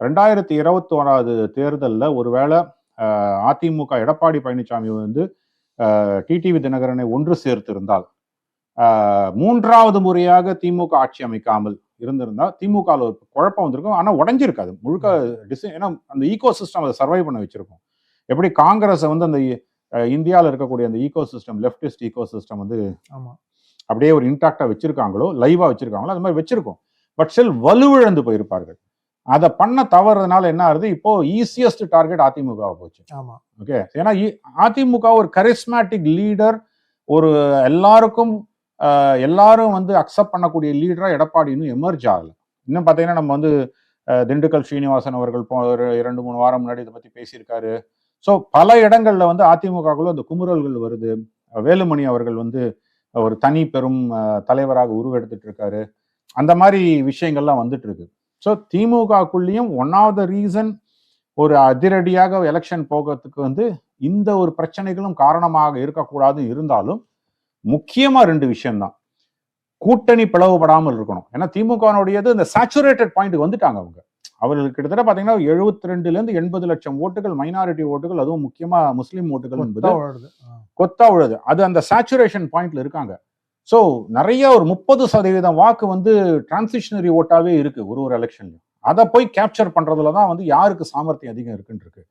2021 தேர்தலில் ஒருவேளை அதிமுக எடப்பாடி பழனிசாமி வந்து டிடிவி தினகரனை ஒன்று சேர்த்திருந்தால் 3வது முறையாக திமுக ஆட்சி அமைக்காமல் இருந்திருந்தால் திமுக ஒரு குழப்பம் வந்திருக்கும். ஆனா உடஞ்சிருக்காது முழுக்க. ஏன்னா அந்த ஈகோ சிஸ்டம் அதை சர்வை பண்ண வச்சிருக்கும். எப்படி காங்கிரஸை வந்து அந்த இந்தியாவில் இருக்கக்கூடிய அந்த eco system, leftist eco system வந்து அப்படியே ஒரு இன்டாக்டா வச்சிருக்காங்களோ, லைவா வச்சிருக்காங்களோ, அது மாதிரி வச்சிருக்கும். பட் ஸ்டில் வலுவிழந்து போயிருப்பார்கள். அதை பண்ண தவறுனால என்ன ஆகுது, இப்போ ஈஸியஸ்ட் டார்கெட் அதிமுக போச்சு. ஓகே, ஏன்னா அதிமுக ஒரு கரிஸ்மேட்டிக் லீடர், ஒரு எல்லாரும் வந்து அக்செப்ட் பண்ணக்கூடிய லீடரா எடப்பாடி இன்னும் எமர்ஜ் ஆகல. இன்னும் பார்த்தீங்கன்னா நம்ம வந்து திண்டுக்கல் ஸ்ரீனிவாசன் அவர்கள் ஒரு 2-3 வாரம் முன்னாடி இதை பத்தி பேசியிருக்காரு. ஸோ பல இடங்கள்ல வந்து அதிமுகக்குள்ள அந்த குமுறல்கள் வருது. வேலுமணி அவர்கள் வந்து ஒரு தனி பெரும் தலைவராக உருவெடுத்துட்டு இருக்காரு. அந்த மாதிரி விஷயங்கள்லாம் வந்துட்டு இருக்கு. ஸோ திமுகக்குள்ளேயும் ஒன் ஆஃப் த ரீசன் ஒரு அதிரடியாக எலெக்ஷன் போகிறதுக்கு வந்து இந்த ஒரு பிரச்சனைகளும் காரணமாக இருக்கக்கூடாது. இருந்தாலும் முக்கியமா 2 விஷயம்தான். கூட்டணி பிளவுபடாமல் இருக்கணும். ஏன்னா திமுகனுடையது இந்த சேச்சுரேட்டட் பாயிண்ட் வந்துட்டாங்க. அவர்களுக்கு கிட்டத்தட்ட பாத்தீங்கன்னா 72 to 80 லட்சம் ஓட்டுகள் மைனாரிட்டி ஓட்டுகள், அதுவும் முக்கியமா முஸ்லீம் ஓட்டுகள் என்பது கொத்தா உழுது. அது அந்த சேச்சுரேஷன் பாயிண்ட்ல இருக்காங்க. ஸோ நிறைய ஒரு 30% வாக்கு வந்து டிரான்சிஷனரி ஓட்டாவே இருக்கு ஒரு எலெக்ஷன்லையும். அதை போய் கேப்சர் பண்றதுலதான் வந்து யாருக்கு சாமர்த்தியம் அதிகம் இருக்குன்னு இருக்கு.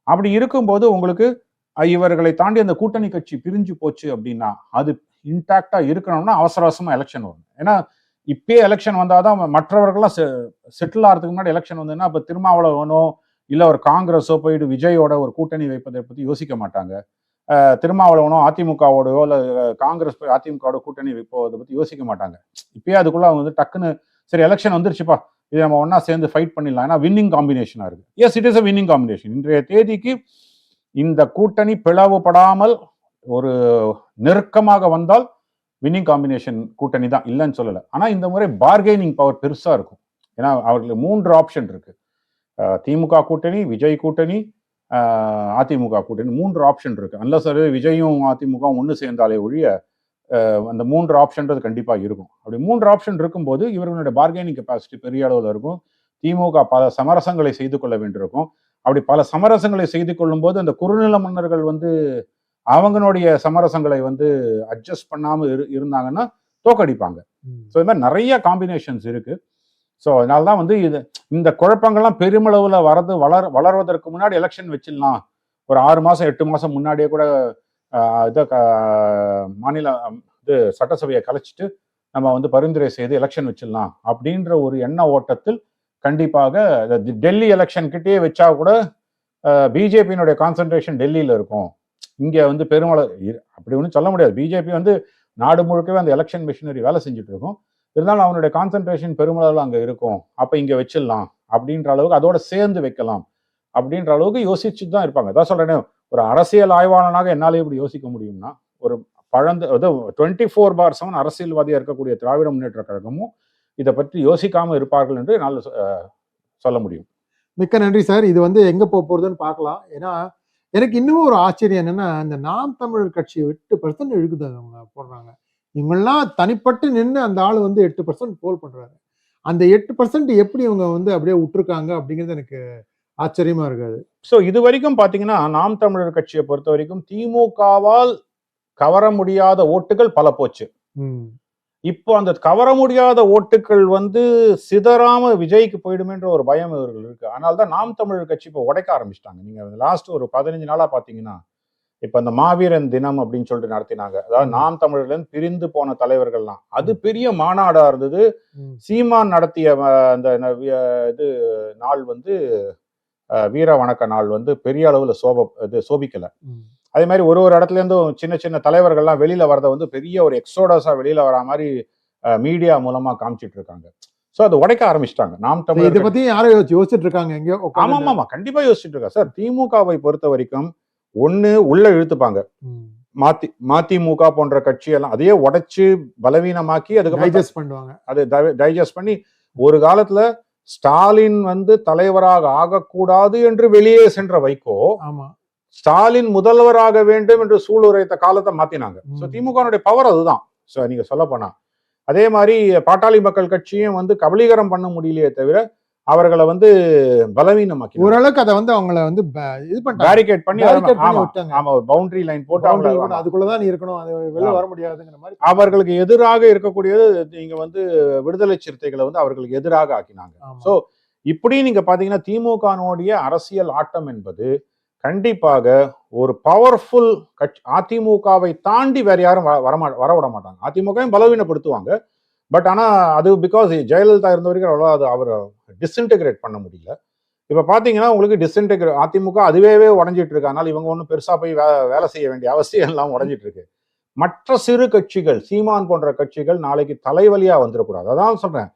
அப்படி இருக்கும்போது உங்களுக்கு இவர்களை தாண்டி அந்த கூட்டணி கட்சி பிரிஞ்சு போச்சு அப்படின்னா அது இன்டாக்டா இருக்கணும்னா அவசர அவசரமா எலெக்ஷன் வரும். ஏன்னா இப்பயே எலெக்ஷன் வந்தாதான் மற்றவர்கள்லாம் செட்டில் ஆகிறதுக்கு முன்னாடி எலெக்ஷன் வந்ததுன்னா இப்போ திருமாவளவனோ இல்லை ஒரு காங்கிரஸோ போயிட்டு விஜயோட ஒரு கூட்டணி வைப்பதை பற்றி யோசிக்க மாட்டாங்க. திருமாவளவனோ அதிமுகவோடயோ இல்லை காங்கிரஸ் போய் அதிமுகவோட கூட்டணி வைப்பதை பற்றி யோசிக்க மாட்டாங்க. இப்பயே அதுக்குள்ள அவங்க வந்து டக்குன்னு சரி எலெக்ஷன் வந்துருச்சுப்பா, இது நம்ம ஒன்னா சேர்ந்து ஃபைட் பண்ணிடலாம். ஏன்னா வின்னிங் காம்பினேஷனா இருக்கு. Yes, it is a winning combination. இன்றைய தேதிக்கு இந்த கூட்டணி பிளவுபடாமல் ஒரு நெருக்கமாக வந்தால் வின்னிங் காம்பினேஷன் கூட்டணி தான், இல்லைன்னு சொல்லலை. ஆனா இந்த முறை பார்கெனிங் பவர் பெருசா இருக்கும். ஏன்னா அவர்களுக்கு 3 ஆப்ஷன் இருக்கு. திமுக கூட்டணி, விஜய் கூட்டணி, அதிமுக கூட்டணி 3 ஆப்ஷன் இருக்கு. அன்லஸ் விஜயும் அதிமுக ஒன்று சேர்ந்தாலே ஒழிய அந்த 3 ஆப்ஷன்றது கண்டிப்பா இருக்கும். அப்படி 3 ஆப்ஷன் இருக்கும்போது இவர்களுடைய பார்கெனிங் கெப்பாசிட்டி பெரிய அளவில் இருக்கும். திமுக பல சமரசங்களை செய்து கொள்ள வேண்டியிருக்கும். அப்படி பல சமரசங்களை செய்து கொள்ளும் போது அந்த குறுநில மன்னர்கள் வந்து அவங்களுடைய சமரசங்களை வந்து அட்ஜஸ்ட் பண்ணாம இருந்தாங்கன்னா தோக்கடிப்பாங்க. ஸோ இது மாதிரி நிறைய காம்பினேஷன்ஸ் இருக்கு. ஸோ அதனால்தான் வந்து இந்த குழப்பங்கள்லாம் பெருமளவுல வளர்வதற்கு முன்னாடி எலெக்ஷன் வச்சிடலாம். ஒரு 6 மாசம் 8 மாசம் முன்னாடியே கூட மாநில சட்டசபையை கலைச்சிட்டு நம்ம வந்து பரிந்துரை செய்து எலெக்ஷன் வச்சிடலாம் அப்படின்ற ஒரு எண்ண ஓட்டத்தில் கண்டிப்பாக டெல்லி எலெக்ஷன் கிட்டே வச்சா கூட பிஜேபியினுடைய கான்சன்ட்ரேஷன் டெல்லியில இருக்கும். இங்க வந்து பெருமளவு அப்படி ஒன்றும் சொல்ல முடியாது. பிஜேபி வந்து நாடு முழுக்கவே அந்த எலெக்ஷன் மிஷினரி வேலை செஞ்சுட்டு இருக்கும். இருந்தாலும் அவனுடைய கான்சன்ட்ரேஷன் பெருமளவில் அங்கே இருக்கும். அப்போ இங்கே வச்சிடலாம் அப்படின்ற அளவுக்கு, அதோட சேர்ந்து வைக்கலாம் அப்படின்ற அளவுக்கு யோசிச்சு தான் இருப்பாங்க. அதான் சொல்றேன், ஒரு அரசியல் ஆய்வாளனாக என்னாலே இப்படி யோசிக்க முடியும்னா, ஒரு 24/7 அரசியல்வாதியாக இருக்கக்கூடிய திராவிட முன்னேற்ற கழகமும் இதை பற்றி யோசிக்காம இருப்பார்கள் என்று என்னால் சொல்ல முடியும். மிக்க நன்றி சார். இது வந்து எங்க போறதுன்னு பார்க்கலாம். ஏன்னா எனக்கு இன்னமும் ஒரு ஆச்சரியம் என்னன்னா, இந்த நாம் தமிழர் கட்சியை 8% இழுக்குது அவங்க போடுறாங்க. இவங்கெல்லாம் தனிப்பட்டு நின்று அந்த ஆள் வந்து 8% போல் பண்றாரு. அந்த 8% எப்படி இவங்க வந்து அப்படியே விட்டுருக்காங்க அப்படிங்கிறது எனக்கு ஆச்சரியமா இருக்காது. ஸோ இது வரைக்கும் பாத்தீங்கன்னா நாம் தமிழர் கட்சியை பொறுத்த வரைக்கும் திமுகவால் கவர முடியாத ஓட்டுகள் பல போச்சு. இப்போ அந்த கவர முடியாத ஓட்டுகள் வந்து சிதறாம விஜய்க்கு போயிடுமேன்ற ஒரு பயம் இவர்கள் இருக்கு. ஆனால் தான் நாம் தமிழர் கட்சி இப்போ உடைக்க ஆரம்பிச்சிட்டாங்க. நீங்க லாஸ்ட் ஒரு 15 நாளா பாத்தீங்கன்னா, இப்ப அந்த மாவீரன் தினம் அப்படின்னு சொல்லிட்டு நடத்தினாங்க. அதாவது நாம் தமிழர்ல இருந்து பிரிந்து போன தலைவர்கள்லாம், அது பெரிய மாநாடா இருந்தது. சீமான் நடத்திய அந்த இது நாள் வந்து வீர வணக்க நாள் வந்து பெரிய அளவுல சோபிக்கல. அதே மாதிரி ஒரு இடத்துல இருந்தும் சின்ன சின்ன தலைவர்கள்லாம் வெளியில வரத வந்து பெரிய ஒரு எக்ஸோடஸா வெளியில வர மாதிரி மீடியா மூலமா காமிச்சிட்டு இருக்காங்க. சோ அது உடைக்க ஆரம்பிச்சிட்டாங்க. நாம் தமிழர் இதை பத்தி யாரும் யோசிச்சுட்டு இருக்காங்க எங்கேயோ? ஆமா கண்டிப்பா யோசிச்சுட்டு இருக்கா சார். திமுகவை பொறுத்த வரைக்கும் ஒண்ணு உள்ள இழுத்துப்பாங்க. மதிமுக போன்ற கட்சியெல்லாம் அதையே உடைச்சு பலவீனமாக்கி அதுக்கு டைஜஸ்ட் பண்ணுவாங்க. அது டைஜஸ்ட் பண்ணி ஒரு காலத்துல ஸ்டாலின் வந்து தலைவராக ஆகக்கூடாது என்று வெளியே சென்ற வைகோ ஸ்டாலின் முதல்வராக வேண்டும் என்று சூளுரைத்த காலத்தை மாத்தினாங்க. திமுக பவர் அதுதான். நீங்க சொல்ல போனா அதே மாதிரி பாட்டாளி மக்கள் கட்சியும் வந்து கபலீகரம் பண்ண முடியலையே தவிர அவர்களை வந்து பலவீனமாக்கி ஓரளவுக்கு அதை வந்து அவங்களை வந்து இது பண்ணி பேரிகேட் பண்ணி பவுண்டரி லைன் போட்டு அதுக்குள்ளதான் இருக்கணும், அது வெளில வர முடியாதுங்கிற மாதிரி அவர்களுக்கு எதிராக இருக்கக்கூடியது நீங்க வந்து விடுதலை சிறுத்தைகளை வந்து அவர்களுக்கு எதிராக ஆக்கினாங்க. சோ இப்படி நீங்க பாத்தீங்கன்னா திமுகனுடைய அரசியல் ஆட்டம் என்பது கண்டிப்பாக ஒரு பவர்ஃபுல் கட்சி. அதிமுகவை தாண்டி வேற யாரும் வர விட மாட்டாங்க. அதிமுகவும் பலவீனப்படுத்துவாங்க. பட் ஆனா அது பிகாஸ் ஜெயலலிதா இருந்த வரைக்கும் அவ்வளோ அது அவர் டிஸ்இன்டெகிரேட் பண்ண முடியல. இப்ப பாத்தீங்கன்னா உங்களுக்கு அதிமுக அதுவே உடஞ்சிட்டு இருக்கு. அதனால இவங்க ஒன்றும் பெருசா போய் வேலை செய்ய வேண்டிய அவசியம் எல்லாம் உடஞ்சிட்டு இருக்கு. மற்ற சிறு கட்சிகள் சீமான் போன்ற கட்சிகள் நாளைக்கு தலைவலியா வந்துடக்கூடாது. அதான் சொல்றேன்,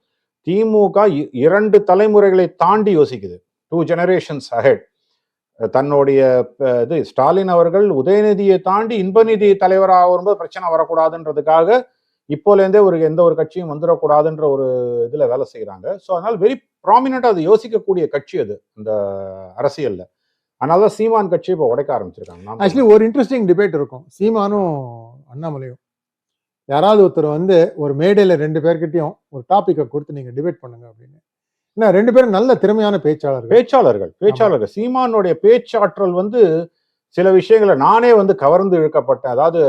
திமுக 2 தலைமுறைகளை தாண்டி யோசிக்குது. 2 generations ahead. தன்னுடைய ஸ்டாலின் அவர்கள் உதயநிதியை தாண்டி இன்பநிதி தலைவராக வரும்போது பிரச்சனை வரக்கூடாதுன்றதுக்காக இப்போலேருந்தே எந்த ஒரு கட்சியும் வந்துடக்கூடாதுன்ற ஒரு இதுல வேலை செய்யறாங்க. ஸோ அதனால வெரி ப்ராமினெண்டா அது யோசிக்கக்கூடிய கட்சி அது அந்த அரசியல்ல. அதனாலதான் சீமான் கட்சி இப்போ உடைக்க ஆரம்பிச்சிருக்காங்க. ஆக்சுவலி ஒரு இன்ட்ரெஸ்டிங் டிபேட் இருக்கும். சீமானும் அண்ணாமலையும் யாராவது ஒருத்தர் வந்து ஒரு மேடையில 2 பேர்கிட்டையும் ஒரு டாபிக்கை கொடுத்து நீங்க டிபேட் பண்ணுங்க அப்படின்னு. 2 பேரும் நல்ல திறமையான பேச்சாளர்கள். சீமானுடைய பேச்சாற்றல் வந்து சில விஷயங்களை நானே வந்து கவர்ந்து இழுக்கப்பட்டேன். அதாவது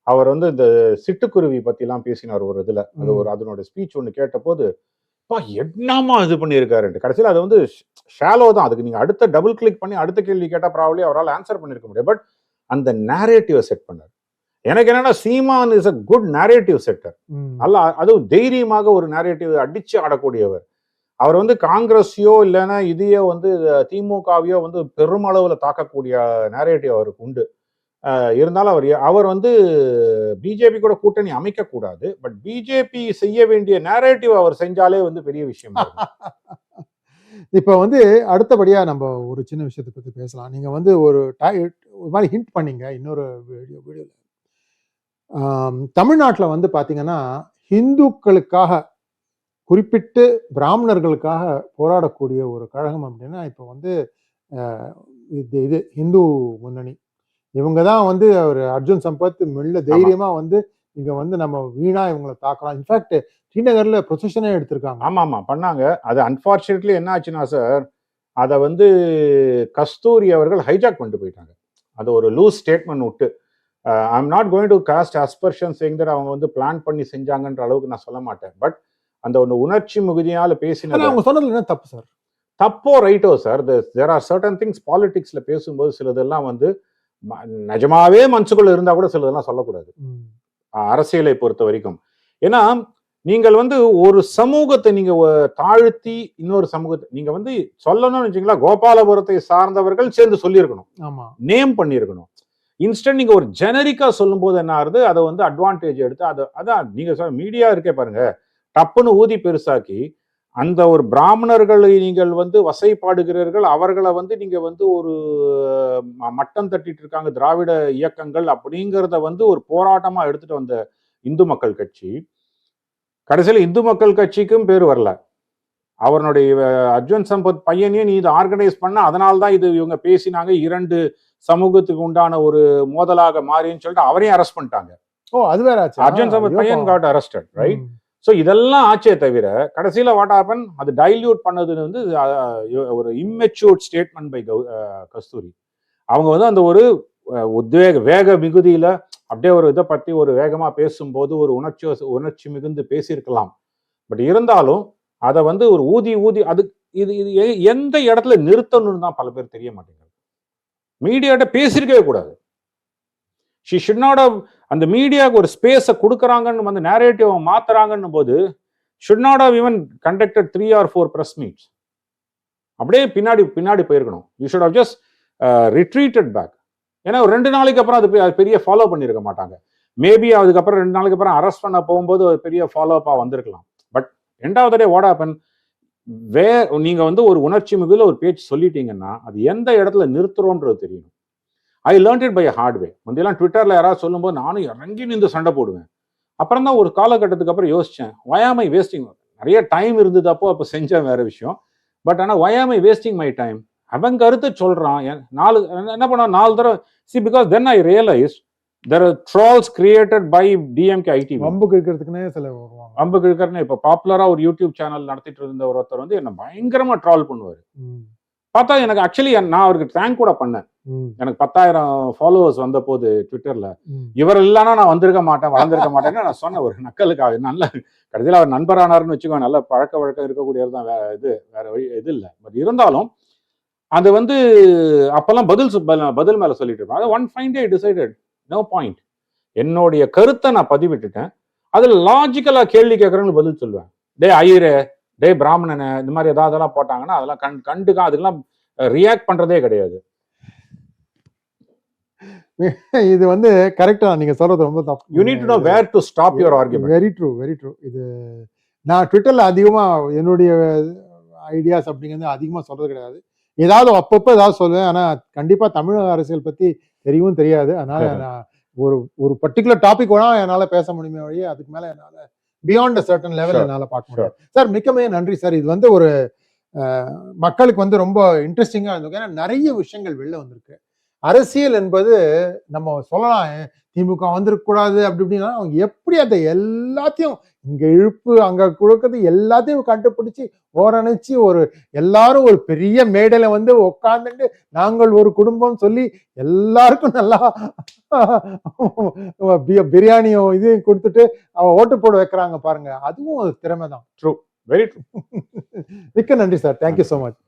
அவர் வந்து இந்த சிட்டுக்குருவி பத்தி எல்லாம் பேசினார் ஒரு இதுல. அது அதனோட ஸ்பீச் ஒண்ணு கேட்ட போது என்னமா இது பண்ணியிருக்காரு. கடைசியில் அது வந்து ஷாலோ தான். அதுக்கு நீங்க அடுத்த டபுள் கிளிக் பண்ணி அடுத்த கேள்வி கேட்டா ப்ராபப்லி அவரால் ஆன்சர் பண்ணிருக்க முடியும். பட் அந்த நேரேட்டிவை செட் பண்ணார். எனக்கு என்னன்னா சீமான் இஸ் அ குட் நேரேட்டிவ் செட்டர். நல்லா அதுவும் தைரியமாக ஒரு நேரேட்டிவ் அடிச்சு ஆடக்கூடியவர். அவர் வந்து காங்கிரஸையோ இல்லைன்னா இதையோ வந்து திமுகவையோ வந்து பெருமளவுல தாக்கக்கூடிய நேரேட்டிவ் அவருக்கு உண்டு. இருந்தாலும் அவர் வந்து பிஜேபி கூட கூட்டணி அமைக்க கூடாது. பட் பிஜேபி செய்ய வேண்டிய நேரேட்டிவ் அவர் செஞ்சாலே வந்து பெரிய விஷயம். இப்ப வந்து அடுத்தபடியா நம்ம ஒரு சின்ன விஷயத்தை பத்தி பேசலாம். நீங்க வந்து ஒரு மாதிரி ஹிண்ட் பண்ணீங்க இன்னொரு வீடியோல. தமிழ்நாட்டில் வந்து பாத்தீங்கன்னா இந்துக்களுக்காக குறிப்பிட்டு பிராமணர்களுக்காக போராடக்கூடிய ஒரு கழகம் அப்படின்னா இப்போ வந்து இது இந்து முன்னணி. இவங்க தான் வந்து அவர் அர்ஜுன் சம்பத் மெல்ல தைரியமா வந்து இங்க வந்து நம்ம வீணா இவங்களை தாக்கலாம். இன்ஃபேக்ட் ஸ்ரீநகர்ல ப்ரொசஷனே எடுத்திருக்காங்க. ஆமா பண்ணாங்க. அது அன்பார்ச்சுனேட்லி என்ன ஆச்சுன்னா சார், அதை வந்து கஸ்தூரி அவர்கள் ஹைஜாக் பண்ணிட்டு போயிட்டாங்க. அது ஒரு லூஸ் ஸ்டேட்மெண்ட் விட்டு I am not going to cast aspersion saying that அவங்க வந்து பிளான் பண்ணி செஞ்சாங்கன்ற அளவுக்கு நான் சொல்ல மாட்டேன். பட் அந்த ஒரு உணர்ச்சி மிகுதியால பேசினது அவங்க சொன்னதுல என்ன தப்பு சார்? தப்போ ரைட்டோ sir, there are certain things பாலிடிக்ஸ்ல பேசும்போது சிலதெல்லாம் வந்து நிஜமாவே மனசுக்குள்ள இருந்தா கூட சிலதெல்லாம் சொல்லக்கூடாது அரசியலை பொறுத்த வரைக்கும். ஏன்னா நீங்கள் வந்து ஒரு சமூகத்தை நீங்க தாழ்த்தி இன்னொரு சமூகத்தை நீங்க வந்து சொல்லணும்னு வச்சீங்களா, கோபாலபுரத்தை சார்ந்தவர்கள் சேர்ந்து சொல்லியிருக்கணும், நேம் பண்ணியிருக்கணும். இன்ஸ்டன்ட் நீங்க ஒரு ஜெனரிக்கா சொல்லும் போது என்ன ஆகுது, அதை வந்து அட்வான்டேஜ் எடுத்து அதான் நீங்க மீடியா இருக்கே பாருங்க, டப்புன்னு ஊதி பெருசாக்கி அந்த ஒரு பிராமணர்களை நீங்கள் வந்து வசைப்பாடுகிறீர்கள், அவர்களை வந்து நீங்க வந்து ஒரு மட்டம் தட்டிட்டு இருக்காங்க திராவிட இயக்கங்கள் அப்படிங்கிறத வந்து ஒரு போராட்டமா எடுத்துட்டு வந்த இந்து மக்கள் கட்சி, கடைசியில் இந்து மக்கள் கட்சிக்கும் பேர் வரல. அவனுடைய அர்ஜுன் சம்பத் பையனையும் நீ இதை ஆர்கனைஸ் பண்ண, அதனால்தான் இது இவங்க பேசினாங்க, 2 சமூகத்துக்கு உண்டான ஒரு மோதலாக மாறின்னு சொல்லிட்டு அவரையும் அரெஸ்ட் பண்ணிட்டாங்க. அது வேற ஆச்சு. அர்ஜுன் சம்பத் பையன் காட் அரெஸ்டட், ரைட்? ஸோ இதெல்லாம் ஆச்சே தவிர கடைசியில் வாட் ஹேப்பன், அது டைல்யூட் பண்ணது வந்து ஒரு இம்மெச்சூர்ட் ஸ்டேட்மெண்ட் பை கஸ்தூரி. அவங்க வந்து அந்த ஒரு வேக மிகுதியில அப்படியே ஒரு இதை பத்தி ஒரு வேகமா பேசும்போது ஒரு உணர்ச்சி மிகுந்து பேசியிருக்கலாம். பட் இருந்தாலும் அதை வந்து ஒரு ஊதி அது இது எந்த இடத்துல நிறுத்தணும்னு தான் பல பேர் தெரிய மாட்டேங்குது. மீடியாட்ட பேசியிருக்கவே கூடாது. ஷி ஷுட் நாட் ஹவ், அந்த மீடியாவுக்கு ஒரு ஸ்பேஸை கொடுக்குறாங்கன்னு வந்து நேரேட்டிவ் மாத்துறாங்கன்னு போது should not have even conducted 3 or 4 press meets. அப்படியே பின்னாடி போயிருக்கணும். You should have just retreated back. ஏன்னா 2 நாளைக்கு அப்புறம் அது பெரிய ஃபாலோ பண்ணியிருக்க மாட்டாங்க. மேபி அதுக்கப்புறம் 2 நாளைக்கு அப்புறம் அரெஸ்ட் பண்ண போகும்போது ஒரு பெரிய ஃபாலோ அப்பா வந்திருக்கலாம். பட் எண்டாவது டே வாட் ஹேப்பன், நீங்க வந்து ஒரு உணர்ச்சி மிகுதியில் ஒரு பேச்சு சொல்லிட்டீங்கன்னா அது எந்த இடத்துல நிறுத்துறோன்றது தெரியணும். I learnt it by a hard way. முந்தையெல்லாம் ட்விட்டர்ல யாராவது சொல்லும்போது நானும் இறங்கி நின்று சண்டை போடுவேன். அப்புறம் தான் ஒரு காலகட்டத்துக்கு அப்புறம் யோசிச்சேன், why am I wasting, நிறைய டைம் இருந்தது அப்போ செஞ்சேன் வேற விஷயம். பட் ஆனால் why am I wasting my time? அவன் கருத்தை சொல்றான், என்ன பண்ண 4 தடவை see, because then I realized there are trolls created by DMK ITV. வம்பு கிழக்கிறதுக்குனே சில வருவாங்க. வம்பு கிழக்கிறதுனே இப்போ பாப்புலரா ஒரு யூடியூப் சேனல் நடத்திட்டு இருந்த ஒருத்தர் வந்து என்ன பயங்கரமா ட்ரால் பண்ணுவார். பார்த்தா எனக்கு ஆக்சுவலி நான் அவருக்கு தேங்க் கூட பண்ணேன். எனக்கு 10,000 ஃபாலோவர்ஸ் வந்த போது ட்விட்டர்ல, இவர் இல்லைன்னா நான் வளர்ந்திருக்க மாட்டேன்னு நான் சொன்ன ஒரு நக்கலுக்காக. நல்ல கடைசியில் அவர் நண்பரானார்னு வச்சுக்கோ, நல்ல பழக்க வழக்கம் இருக்கக்கூடியவர் தான், வேற வழி இது இல்லை. பட் இருந்தாலும் அது வந்து அப்பெல்லாம் பதில் மேல சொல்லிட்டு இருப்பேன். அது one fine day decided no point, என்னுடைய கருத்தை நான் பதிவிட்டுட்டேன், அதுல லாஜிக்கலா கேள்வி கேட்கறவங்களுக்கு பதில் சொல்லுவேன். டே ஐயரே, டே பிராமணனை, இந்த மாதிரி ஏதாவதெல்லாம் போட்டாங்கன்னா அதெல்லாம் கண்டுக்கா, அதுக்கெல்லாம் ரியாக்ட் பண்றதே கிடையாது. இது வந்து கரெக்டா நீங்க சொல்றது ரொம்ப தப்பு. You need to know where to stop your argument. Very true. இது நான் ட்விட்டர்ல அதிகமா என்னுடைய ஐடியாஸ் அப்படிங்கிறது அதிகமா சொல்றது கிடையாது. ஏதாவது அப்பப்போ ஏதாவது சொல்லுவேன். ஆனா கண்டிப்பா தமிழக அரசியல் பத்தி தெரியவும் தெரியாது. அதனால நான் ஒரு பர்டிகுலர் டாபிக் வேணா என்னால பேச முடியுமே வழியே அதுக்கு மேல என்னால பியாண்ட் அ சர்டன் லெவல் என்னால பார்க்க முடியாது. சார் மிக்கமே நன்றி சார். இது வந்து ஒரு மக்களுக்கு வந்து ரொம்ப இன்ட்ரெஸ்டிங்கா இருந்திருக்கு. ஏன்னா நிறைய விஷயங்கள் வெளில வந்திருக்கு. அரசியல் என்பது நம்ம சொல்லலாம் திமுக வந்திருக்கக்கூடாது அப்படி இப்படின்னா, அவங்க எப்படி அதை எல்லாத்தையும் இங்க இழுப்பு அங்க கொடுக்கறது எல்லாத்தையும் கண்டுபிடிச்சு ஓரணிச்சு எல்லாரும் ஒரு பெரிய மேடையில வந்து உட்காந்துட்டு நாங்கள் ஒரு குடும்பம் சொல்லி எல்லாருக்கும் நல்லா பிரியாணியும் இதையும் கொடுத்துட்டு ஓட்டு போட வைக்கிறாங்க பாருங்க. அதுவும் ஒரு திறமை தான். True, very true. மிக்க நன்றி சார். Thank you so much.